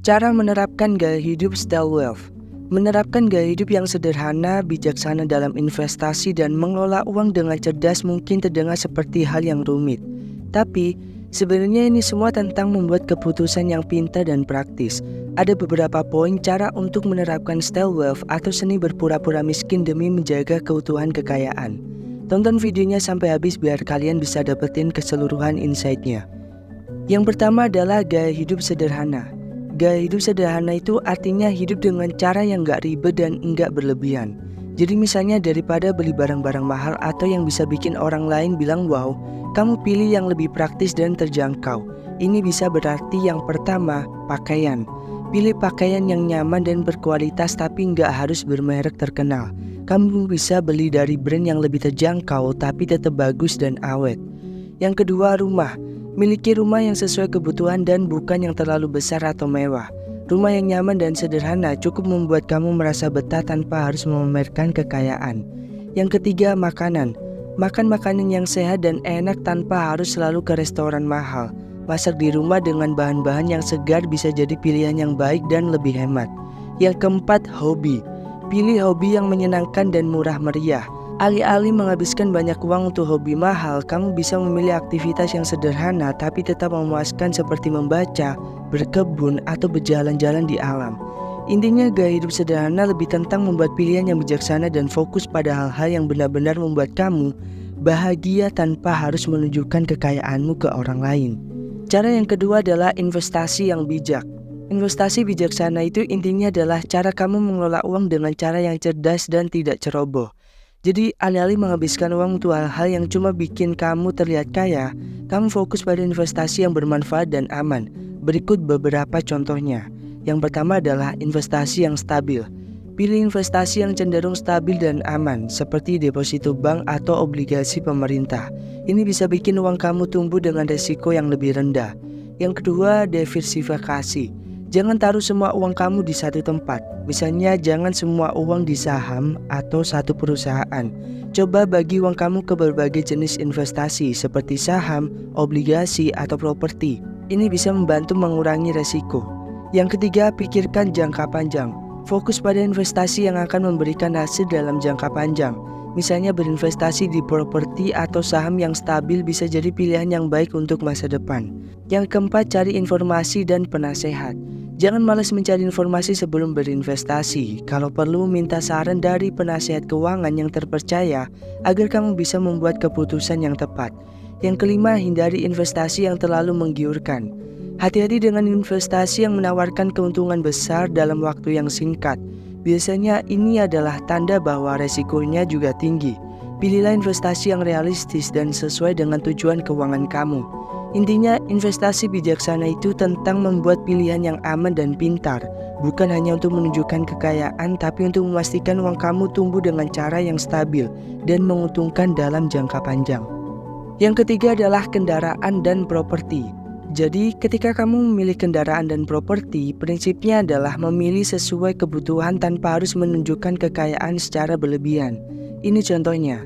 Cara menerapkan gaya hidup style wealth. Menerapkan gaya hidup yang sederhana, bijaksana dalam investasi dan mengelola uang dengan cerdas mungkin terdengar seperti hal yang rumit. Tapi, sebenarnya ini semua tentang membuat keputusan yang pintar dan praktis. Ada beberapa poin cara untuk menerapkan style wealth atau seni berpura-pura miskin demi menjaga keutuhan kekayaan. Tonton videonya sampai habis biar kalian bisa dapetin keseluruhan insight-nya. Yang pertama adalah gaya hidup sederhana. Gaya hidup sederhana itu artinya hidup dengan cara yang gak ribet dan enggak berlebihan. Jadi misalnya daripada beli barang-barang mahal atau yang bisa bikin orang lain bilang wow, kamu pilih yang lebih praktis dan terjangkau. Ini bisa berarti yang pertama, pakaian. Pilih pakaian yang nyaman dan berkualitas tapi nggak harus bermerek terkenal. Kamu bisa beli dari brand yang lebih terjangkau tapi tetap bagus dan awet. Yang kedua, rumah. Miliki rumah yang sesuai kebutuhan dan bukan yang terlalu besar atau mewah. Rumah yang nyaman dan sederhana cukup membuat kamu merasa betah tanpa harus memamerkan kekayaan. Yang ketiga, makanan. Makan makanan yang sehat dan enak tanpa harus selalu ke restoran mahal. Masak di rumah dengan bahan-bahan yang segar bisa jadi pilihan yang baik dan lebih hemat. Yang keempat, hobi. Pilih hobi yang menyenangkan dan murah meriah. Alih-alih menghabiskan banyak uang untuk hobi mahal, kamu bisa memilih aktivitas yang sederhana tapi tetap memuaskan seperti membaca, berkebun, atau berjalan-jalan di alam. Intinya gaya hidup sederhana lebih tentang membuat pilihan yang bijaksana dan fokus pada hal-hal yang benar-benar membuat kamu bahagia tanpa harus menunjukkan kekayaanmu ke orang lain. Cara yang kedua adalah investasi yang bijak. Investasi bijaksana itu intinya adalah cara kamu mengelola uang dengan cara yang cerdas dan tidak ceroboh. Jadi alih-alih menghabiskan uang untuk hal-hal yang cuma bikin kamu terlihat kaya, kamu fokus pada investasi yang bermanfaat dan aman. Berikut beberapa contohnya. Yang pertama adalah investasi yang stabil. Pilih investasi yang cenderung stabil dan aman, seperti deposito bank atau obligasi pemerintah. Ini bisa bikin uang kamu tumbuh dengan resiko yang lebih rendah. Yang kedua, diversifikasi. Jangan taruh semua uang kamu di satu tempat. Misalnya jangan semua uang di saham atau satu perusahaan. Coba bagi uang kamu ke berbagai jenis investasi seperti saham, obligasi, atau properti. Ini bisa membantu mengurangi resiko. Yang ketiga, pikirkan jangka panjang. Fokus pada investasi yang akan memberikan hasil dalam jangka panjang. Misalnya berinvestasi di properti atau saham yang stabil bisa jadi pilihan yang baik untuk masa depan. Yang keempat, cari informasi dan penasehat. Jangan malas mencari informasi sebelum berinvestasi. Kalau perlu, minta saran dari penasehat keuangan yang terpercaya agar kamu bisa membuat keputusan yang tepat. Yang kelima, hindari investasi yang terlalu menggiurkan. Hati-hati dengan investasi yang menawarkan keuntungan besar dalam waktu yang singkat. Biasanya ini adalah tanda bahwa resikonya juga tinggi. Pilihlah investasi yang realistis dan sesuai dengan tujuan keuangan kamu. Intinya, investasi bijaksana itu tentang membuat pilihan yang aman dan pintar, bukan hanya untuk menunjukkan kekayaan, tapi untuk memastikan uang kamu tumbuh dengan cara yang stabil dan menguntungkan dalam jangka panjang. Yang ketiga adalah kendaraan dan properti. Jadi, ketika kamu memilih kendaraan dan properti, prinsipnya adalah memilih sesuai kebutuhan tanpa harus menunjukkan kekayaan secara berlebihan. Ini contohnya.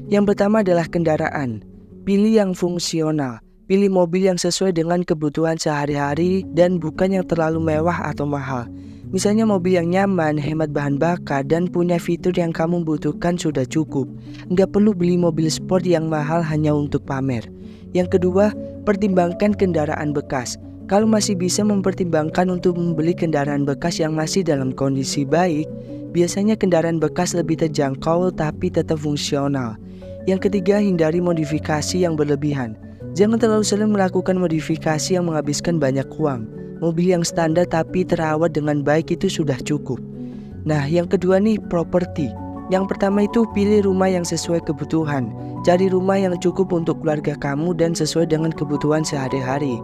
Yang pertama adalah kendaraan. Pilih yang fungsional. Pilih mobil yang sesuai dengan kebutuhan sehari-hari dan bukan yang terlalu mewah atau mahal. Misalnya mobil yang nyaman, hemat bahan bakar, dan punya fitur yang kamu butuhkan sudah cukup. Nggak perlu beli mobil sport yang mahal hanya untuk pamer. Yang kedua, pertimbangkan kendaraan bekas. Kalau masih bisa mempertimbangkan untuk membeli kendaraan bekas yang masih dalam kondisi baik, biasanya kendaraan bekas lebih terjangkau tapi tetap fungsional. Yang ketiga, hindari modifikasi yang berlebihan. Jangan terlalu sering melakukan modifikasi yang menghabiskan banyak uang. Mobil yang standar tapi terawat dengan baik itu sudah cukup. Nah, yang kedua nih, properti. Yang pertama itu pilih rumah yang sesuai kebutuhan. Cari rumah yang cukup untuk keluarga kamu dan sesuai dengan kebutuhan sehari-hari.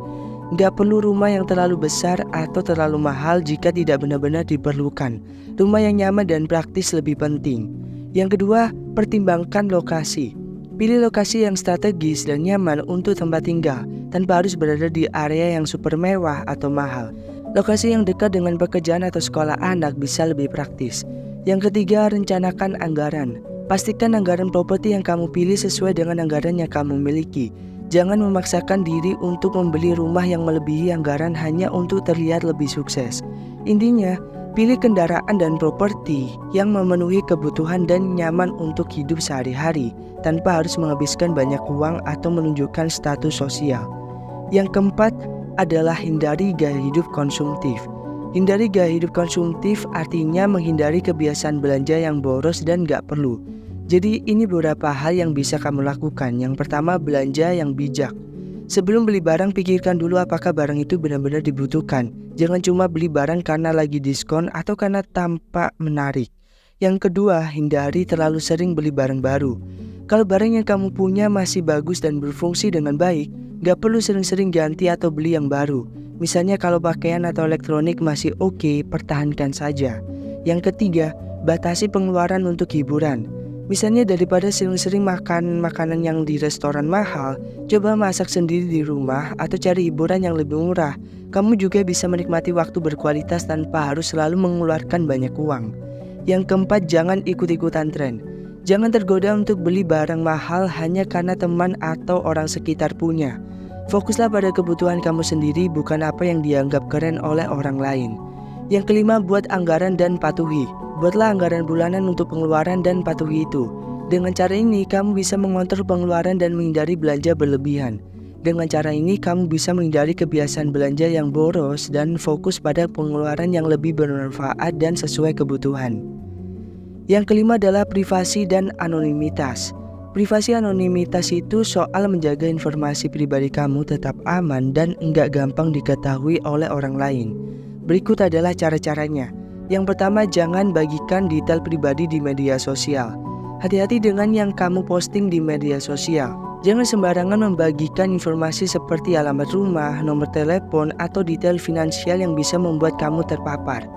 Nggak perlu rumah yang terlalu besar atau terlalu mahal jika tidak benar-benar diperlukan. Rumah yang nyaman dan praktis lebih penting. Yang kedua, pertimbangkan lokasi. Pilih lokasi yang strategis dan nyaman untuk tempat tinggal, tanpa harus berada di area yang super mewah atau mahal. Lokasi yang dekat dengan pekerjaan atau sekolah anak bisa lebih praktis. Yang ketiga, rencanakan anggaran. Pastikan anggaran properti yang kamu pilih sesuai dengan anggaran yang kamu miliki. Jangan memaksakan diri untuk membeli rumah yang melebihi anggaran hanya untuk terlihat lebih sukses. Intinya, pilih kendaraan dan properti yang memenuhi kebutuhan dan nyaman untuk hidup sehari-hari tanpa harus menghabiskan banyak uang atau menunjukkan status sosial. Yang keempat adalah hindari gaya hidup konsumtif. Hindari gaya hidup konsumtif artinya menghindari kebiasaan belanja yang boros dan gak perlu. Jadi ini beberapa hal yang bisa kamu lakukan. Yang pertama, belanja yang bijak. Sebelum beli barang, pikirkan dulu apakah barang itu benar-benar dibutuhkan. Jangan cuma beli barang karena lagi diskon atau karena tampak menarik. Yang kedua, hindari terlalu sering beli barang baru. Kalau barang yang kamu punya masih bagus dan berfungsi dengan baik, gak perlu sering-sering ganti atau beli yang baru. Misalnya kalau pakaian atau elektronik masih oke, pertahankan saja. Yang ketiga, batasi pengeluaran untuk hiburan. Misalnya daripada sering-sering makan makanan yang di restoran mahal, coba masak sendiri di rumah atau cari hiburan yang lebih murah. Kamu juga bisa menikmati waktu berkualitas tanpa harus selalu mengeluarkan banyak uang. Yang keempat, jangan ikut-ikutan tren. Jangan tergoda untuk beli barang mahal hanya karena teman atau orang sekitar punya. Fokuslah pada kebutuhan kamu sendiri, bukan apa yang dianggap keren oleh orang lain. Yang kelima, buat anggaran dan patuhi. Buatlah anggaran bulanan untuk pengeluaran dan patuhi itu. Dengan cara ini, kamu bisa mengontrol pengeluaran dan menghindari belanja berlebihan. Dengan cara ini, kamu bisa menghindari kebiasaan belanja yang boros dan fokus pada pengeluaran yang lebih bermanfaat dan sesuai kebutuhan. Yang kelima adalah privasi dan anonimitas. Privasi anonimitas itu soal menjaga informasi pribadi kamu tetap aman dan enggak gampang diketahui oleh orang lain. Berikut adalah cara-caranya. Yang pertama, jangan bagikan detail pribadi di media sosial. Hati-hati dengan yang kamu posting di media sosial. Jangan sembarangan membagikan informasi seperti alamat rumah, nomor telepon, atau detail finansial yang bisa membuat kamu terpapar.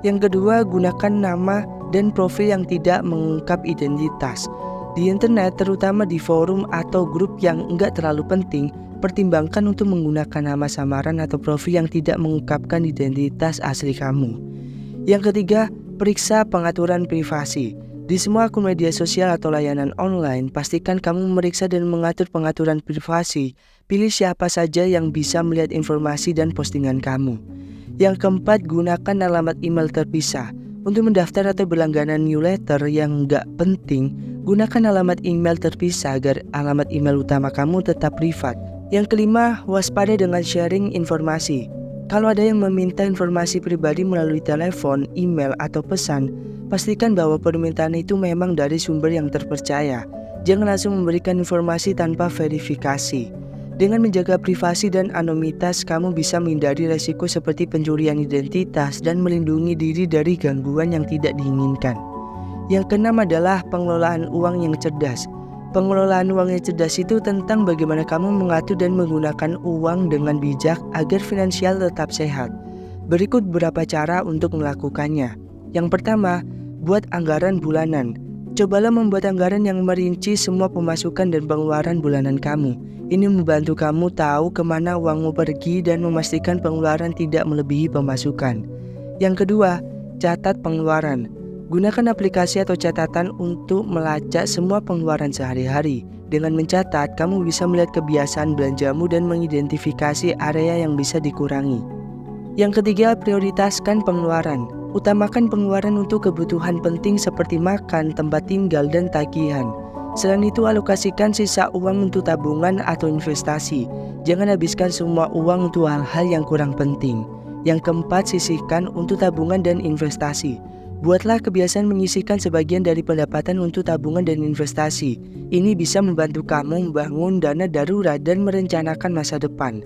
Yang kedua, gunakan nama dan profil yang tidak mengungkap identitas. Di internet, terutama di forum atau grup yang enggak terlalu penting, pertimbangkan untuk menggunakan nama samaran atau profil yang tidak mengungkapkan identitas asli kamu. Yang ketiga, periksa pengaturan privasi. Di semua akun media sosial atau layanan online, pastikan kamu memeriksa dan mengatur pengaturan privasi. Pilih siapa saja yang bisa melihat informasi dan postingan kamu. Yang keempat, gunakan alamat email terpisah. Untuk mendaftar atau berlangganan newsletter yang nggak penting, gunakan alamat email terpisah agar alamat email utama kamu tetap privat. Yang kelima, waspada dengan sharing informasi. Kalau ada yang meminta informasi pribadi melalui telepon, email, atau pesan, pastikan bahwa permintaan itu memang dari sumber yang terpercaya. Jangan langsung memberikan informasi tanpa verifikasi. Dengan menjaga privasi dan anonimitas, kamu bisa menghindari resiko seperti pencurian identitas dan melindungi diri dari gangguan yang tidak diinginkan. Yang keenam adalah pengelolaan uang yang cerdas. Pengelolaan uang yang cerdas itu tentang bagaimana kamu mengatur dan menggunakan uang dengan bijak agar finansial tetap sehat. Berikut beberapa cara untuk melakukannya. Yang pertama, buat anggaran bulanan. Cobalah membuat anggaran yang merinci semua pemasukan dan pengeluaran bulanan kamu. Ini membantu kamu tahu kemana uangmu pergi dan memastikan pengeluaran tidak melebihi pemasukan. Yang kedua, catat pengeluaran. Gunakan aplikasi atau catatan untuk melacak semua pengeluaran sehari-hari. Dengan mencatat, kamu bisa melihat kebiasaan belanjamu dan mengidentifikasi area yang bisa dikurangi. Yang ketiga, prioritaskan pengeluaran. Utamakan pengeluaran untuk kebutuhan penting seperti makan, tempat tinggal, dan tagihan. Selain itu, alokasikan sisa uang untuk tabungan atau investasi. Jangan habiskan semua uang untuk hal-hal yang kurang penting. Yang keempat, sisihkan untuk tabungan dan investasi. Buatlah kebiasaan menyisihkan sebagian dari pendapatan untuk tabungan dan investasi. Ini bisa membantu kamu membangun dana darurat dan merencanakan masa depan.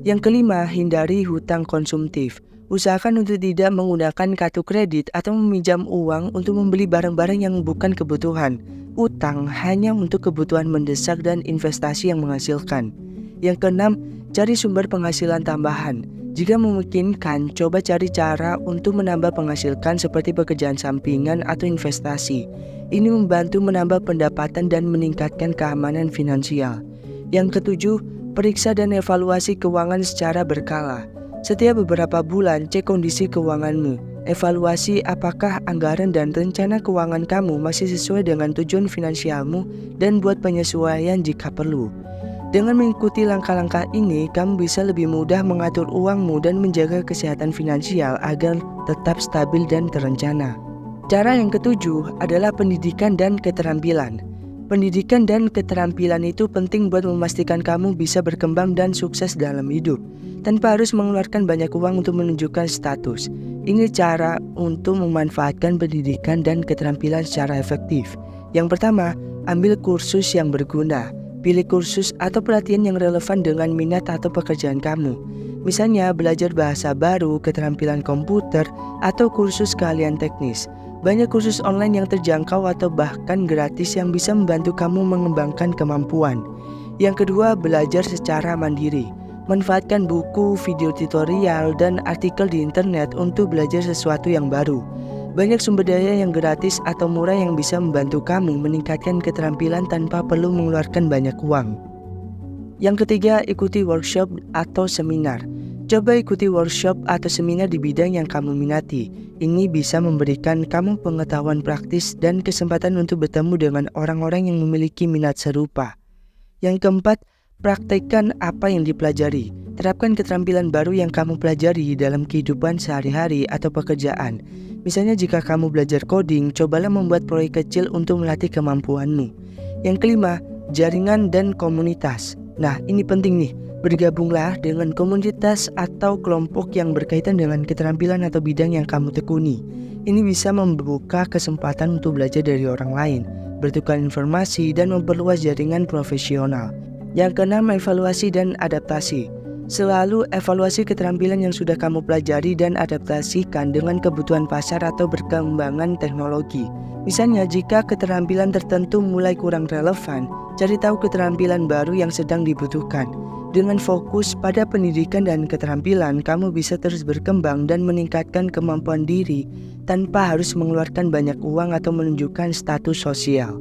Yang kelima, hindari hutang konsumtif. Usahakan untuk tidak menggunakan kartu kredit atau meminjam uang untuk membeli barang-barang yang bukan kebutuhan. Utang hanya untuk kebutuhan mendesak dan investasi yang menghasilkan. Yang keenam, cari sumber penghasilan tambahan. Jika memungkinkan, coba cari cara untuk menambah penghasilan seperti pekerjaan sampingan atau investasi. Ini membantu menambah pendapatan dan meningkatkan keamanan finansial. Yang ketujuh, periksa dan evaluasi keuangan secara berkala. Setiap beberapa bulan, cek kondisi keuanganmu. Evaluasi apakah anggaran dan rencana keuangan kamu masih sesuai dengan tujuan finansialmu dan buat penyesuaian jika perlu. Dengan mengikuti langkah-langkah ini, kamu bisa lebih mudah mengatur uangmu dan menjaga kesehatan finansial agar tetap stabil dan terencana. Cara yang ketujuh adalah pendidikan dan keterampilan. Pendidikan dan keterampilan itu penting buat memastikan kamu bisa berkembang dan sukses dalam hidup, tanpa harus mengeluarkan banyak uang untuk menunjukkan status. Ini cara untuk memanfaatkan pendidikan dan keterampilan secara efektif. Yang pertama, ambil kursus yang berguna. Pilih kursus atau pelatihan yang relevan dengan minat atau pekerjaan kamu. Misalnya belajar bahasa baru, keterampilan komputer, atau kursus keahlian teknis. Banyak kursus online yang terjangkau atau bahkan gratis yang bisa membantu kamu mengembangkan kemampuan. Yang kedua, belajar secara mandiri. Manfaatkan buku, video tutorial, dan artikel di internet untuk belajar sesuatu yang baru. Banyak sumber daya yang gratis atau murah yang bisa membantu kamu meningkatkan keterampilan tanpa perlu mengeluarkan banyak uang. Yang ketiga, ikuti workshop atau seminar. Coba ikuti workshop atau seminar di bidang yang kamu minati. Ini bisa memberikan kamu pengetahuan praktis dan kesempatan untuk bertemu dengan orang-orang yang memiliki minat serupa. Yang keempat, praktekkan apa yang dipelajari. Terapkan keterampilan baru yang kamu pelajari dalam kehidupan sehari-hari atau pekerjaan. Misalnya jika kamu belajar coding, cobalah membuat proyek kecil untuk melatih kemampuanmu. Yang kelima, jaringan dan komunitas. Nah, ini penting nih. Bergabunglah dengan komunitas atau kelompok yang berkaitan dengan keterampilan atau bidang yang kamu tekuni. Ini bisa membuka kesempatan untuk belajar dari orang lain, bertukar informasi, dan memperluas jaringan profesional. Yang keenam, evaluasi dan adaptasi. Selalu evaluasi keterampilan yang sudah kamu pelajari dan adaptasikan dengan kebutuhan pasar atau perkembangan teknologi. Misalnya, jika keterampilan tertentu mulai kurang relevan, cari tahu keterampilan baru yang sedang dibutuhkan. Dengan fokus pada pendidikan dan keterampilan, kamu bisa terus berkembang dan meningkatkan kemampuan diri tanpa harus mengeluarkan banyak uang atau menunjukkan status sosial.